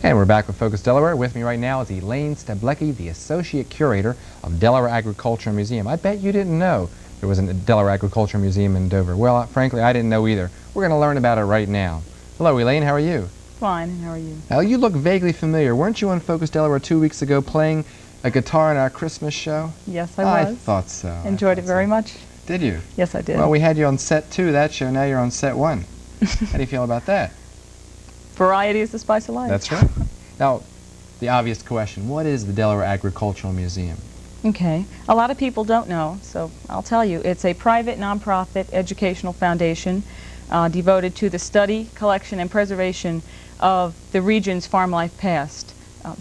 And we're back with Focus Delaware. With me right now is Elaine Steblicki, the Associate Curator of Delaware Agricultural Museum. I bet you didn't know there was a Delaware Agricultural Museum in Dover. Well, frankly, I didn't know either. We're going to learn about it right now. Hello, Elaine. How are you? Fine. And how are you? Now, you look vaguely familiar. Weren't you on Focus Delaware 2 weeks ago playing a guitar in our Christmas show? Yes, I was. I thought so. Enjoyed it very much. Did you? Yes, I did. Well, we had you on set 2 that show. Now you're on set 1. How do you feel about that? Variety is the spice of life. That's right. Now, the obvious question, what is the Delaware Agricultural Museum? Okay. A lot of people don't know, so I'll tell you. It's a private, nonprofit educational foundation devoted to the study, collection, and preservation of the region's farm life past.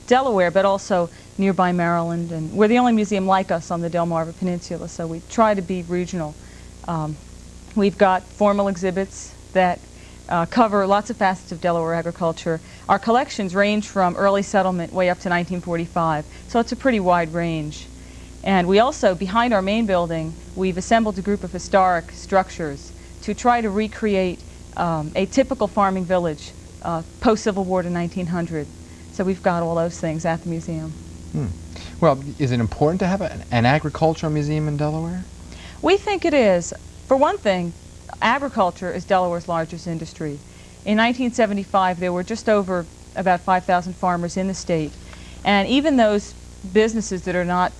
Delaware, but also nearby Maryland, and we're the only museum like us on the Delmarva Peninsula, so we try to be regional. We've got formal exhibits that cover lots of facets of Delaware agriculture. Our collections range from early settlement way up to 1945, so it's a pretty wide range. And we also, behind our main building, we've assembled a group of historic structures to try to recreate a typical farming village post-Civil War to 1900. So we've got all those things at the museum. Well, is it important to have an agricultural museum in Delaware? We think it is. For one thing, agriculture is Delaware's largest industry. In 1975, there were just over about 5,000 farmers in the state. And even those businesses that are not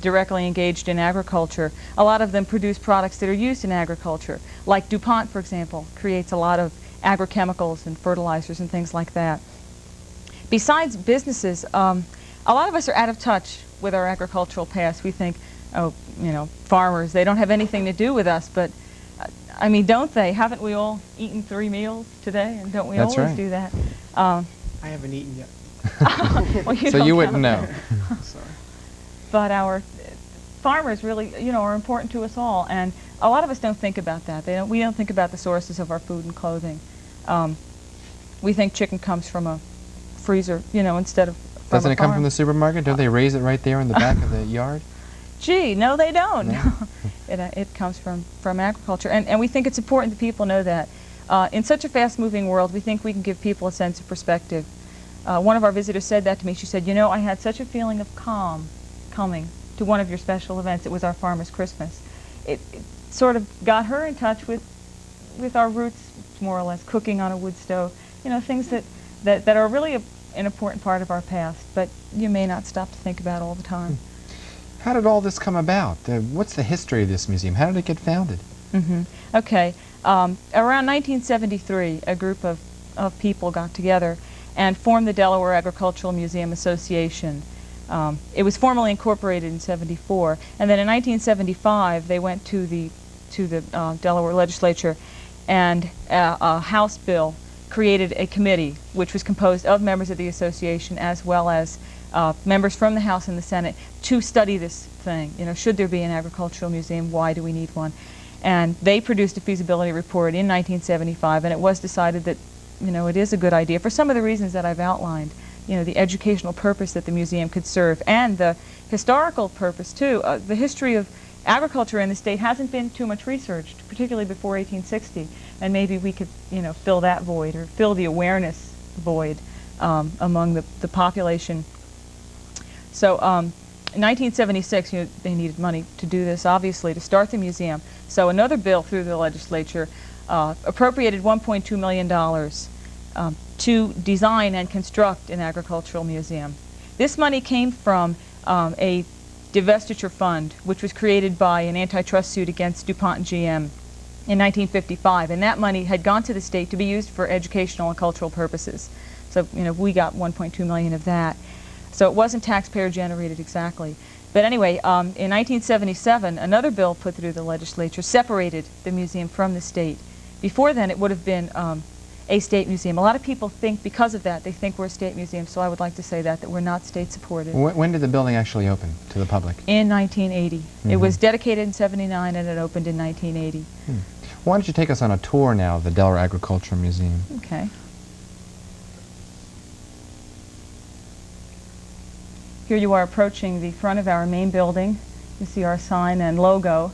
directly engaged in agriculture, a lot of them produce products that are used in agriculture. Like Dupont, for example, creates a lot of agrochemicals and fertilizers and things like that. Besides businesses, a lot of us are out of touch with our agricultural past. We think, oh, you know, farmers, they don't have anything to do with us, but I mean, don't they? Haven't we all eaten 3 meals today? And don't we That's always right. do that? I haven't eaten yet. Well, So you wouldn't know. Sorry. But our farmers really, you know, are important to us all, and a lot of us don't think about that. We don't think about the sources of our food and clothing. We think chicken comes from a freezer, you know, instead of from Doesn't a it come farm. from the supermarket? Don't they raise it right there in the back of the yard? Gee, no, they don't. No? It comes from agriculture, and we think it's important that people know that. In such a fast-moving world, we think we can give people a sense of perspective. One of our visitors said that to me. She said, you know, I had such a feeling of calm coming to one of your special events. It was our Farmer's Christmas. It sort of got her in touch with our roots, more or less, cooking on a wood stove, you know, things that are really an important part of our past, but you may not stop to think about all the time. How did all this come about? What's the history of this museum? How did it get founded? Okay. Around 1973, a group of people got together and formed the Delaware Agricultural Museum Association. It was formally incorporated in '74, and then in 1975 they went to the Delaware legislature, and a House bill created a committee which was composed of members of the association as well as members from the House and the Senate to study this thing. You know, should there be an agricultural museum? Why do we need one? And they produced a feasibility report in 1975, and it was decided that, you know, it is a good idea for some of the reasons that I've outlined. You know, the educational purpose that the museum could serve, and the historical purpose too. The history of agriculture in the state hasn't been too much researched, particularly before 1860, and maybe we could, you know, fill that void or fill the awareness void among the population. So in 1976, you know, they needed money to do this, obviously, to start the museum. So another bill through the legislature appropriated $1.2 million to design and construct an agricultural museum. This money came from a divestiture fund, which was created by an antitrust suit against Dupont and GM in 1955, and that money had gone to the state to be used for educational and cultural purposes. So, you know, we got $1.2 million of that. So it wasn't taxpayer generated exactly. But anyway, in 1977, another bill put through the legislature separated the museum from the state. Before then, it would have been a state museum. A lot of people think, because of that, they think we're a state museum, so I would like to say that we're not state supported. When did the building actually open to the public? In 1980. It was dedicated in '79 and it opened in 1980. Why don't you take us on a tour now of the Delaware Agricultural Museum? Okay. Here you are approaching the front of our main building. You see our sign and logo.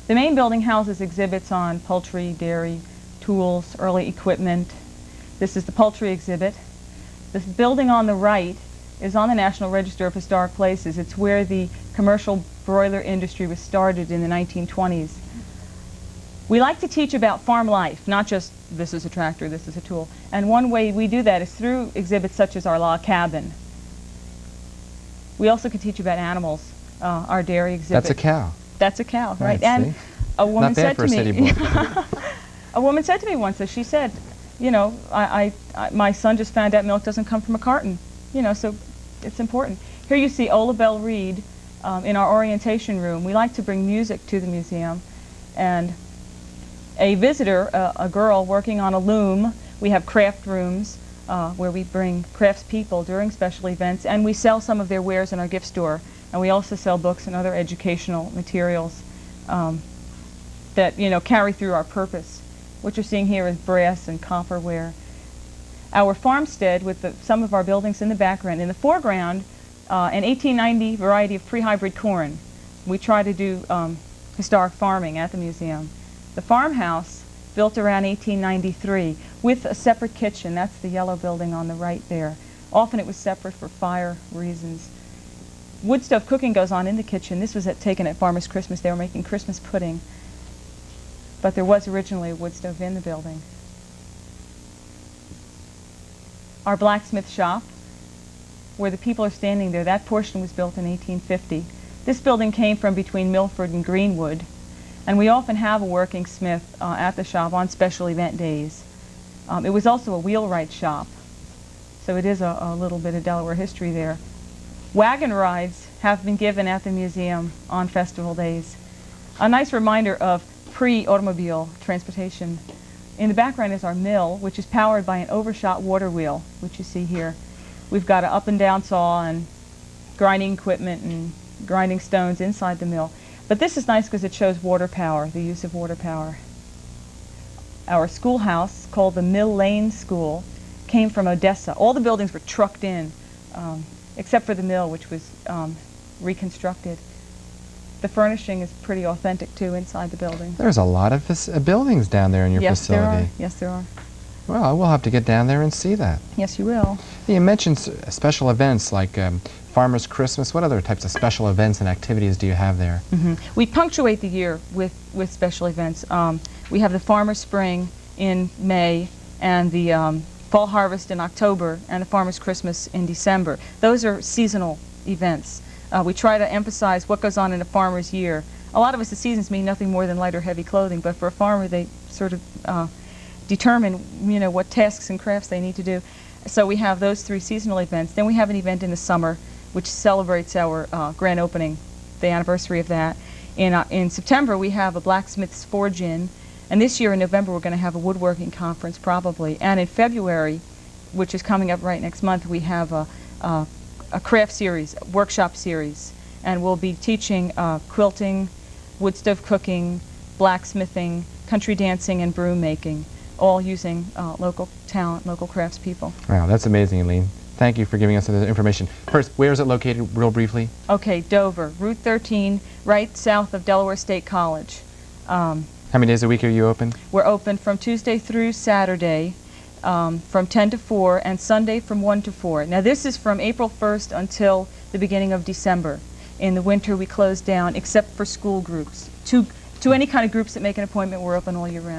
The main building houses exhibits on poultry, dairy, tools, early equipment. This is the poultry exhibit. This building on the right is on the National Register of Historic Places. It's where the commercial broiler industry was started in the 1920s. We like to teach about farm life, not just this is a tractor, this is a tool. And one way we do that is through exhibits such as our log cabin. We also can teach about animals, our dairy exhibit. That's a cow. That's a cow, right? Right, and see? a woman Not bad said for a to city me, boy. a woman said to me once that she said, you know, my son just found out milk doesn't come from a carton, you know, so it's important. Here you see Ola Bell Reed in our orientation room. We like to bring music to the museum, and a visitor, a girl working on a loom. We have craft rooms where we bring craftspeople during special events, and we sell some of their wares in our gift store. And we also sell books and other educational materials that, you know, carry through our purpose. What you're seeing here is brass and copperware. Our farmstead with some of our buildings in the background. In the foreground, an 1890 variety of pre-hybrid corn. We try to do historic farming at the museum. The farmhouse, built around 1893, with a separate kitchen. That's the yellow building on the right there. Often it was separate for fire reasons. Wood stove cooking goes on in the kitchen. This was taken at Farmer's Christmas. They were making Christmas pudding. But there was originally a wood stove in the building. Our blacksmith shop, where the people are standing there, that portion was built in 1850. This building came from between Milford and Greenwood, and we often have a working smith at the shop on special event days. It was also a wheelwright shop, so it is a little bit of Delaware history there. Wagon rides have been given at the museum on festival days. A nice reminder of pre-automobile transportation. In the background is our mill, which is powered by an overshot water wheel, which you see here. We've got an up and down saw and grinding equipment and grinding stones inside the mill. But this is nice because it shows water power, the use of water power. Our schoolhouse, called the Mill Lane School, came from Odessa. All the buildings were trucked in, except for the mill, which was reconstructed. The furnishing is pretty authentic, too, inside the building. There's a lot of buildings down there in your Yes, there facility. are. Yes, there are. Well, I will have to get down there and see that. Yes, you will. You mentioned special events like Farmer's Christmas. What other types of special events and activities do you have there? We punctuate the year with special events. We have the Farmer's Spring in May, and the Fall Harvest in October, and the Farmer's Christmas in December. Those are seasonal events. We try to emphasize what goes on in a farmer's year. A lot of us, the seasons mean nothing more than light or heavy clothing, but for a farmer, they sort of determine, you know, what tasks and crafts they need to do. So we have those 3 seasonal events. Then we have an event in the summer, which celebrates our grand opening, the anniversary of that. In September, we have a blacksmith's forge-in, and this year in November, we're going to have a woodworking conference, probably. And in February, which is coming up right next month, we have a craft series, a workshop series, and we'll be teaching quilting, wood stove cooking, blacksmithing, country dancing, and broom making, all using local talent, local craftspeople. Wow, that's amazing, Elaine. Thank you for giving us the information. First, where is it located, real briefly? Okay, Dover, Route 13, right south of Delaware State College. How many days a week are you open? We're open from Tuesday through Saturday, from 10 to 4, and Sunday from 1 to 4. Now this is from April 1st until the beginning of December. In the winter we close down, except for school groups. To any kind of groups that make an appointment, we're open all year round.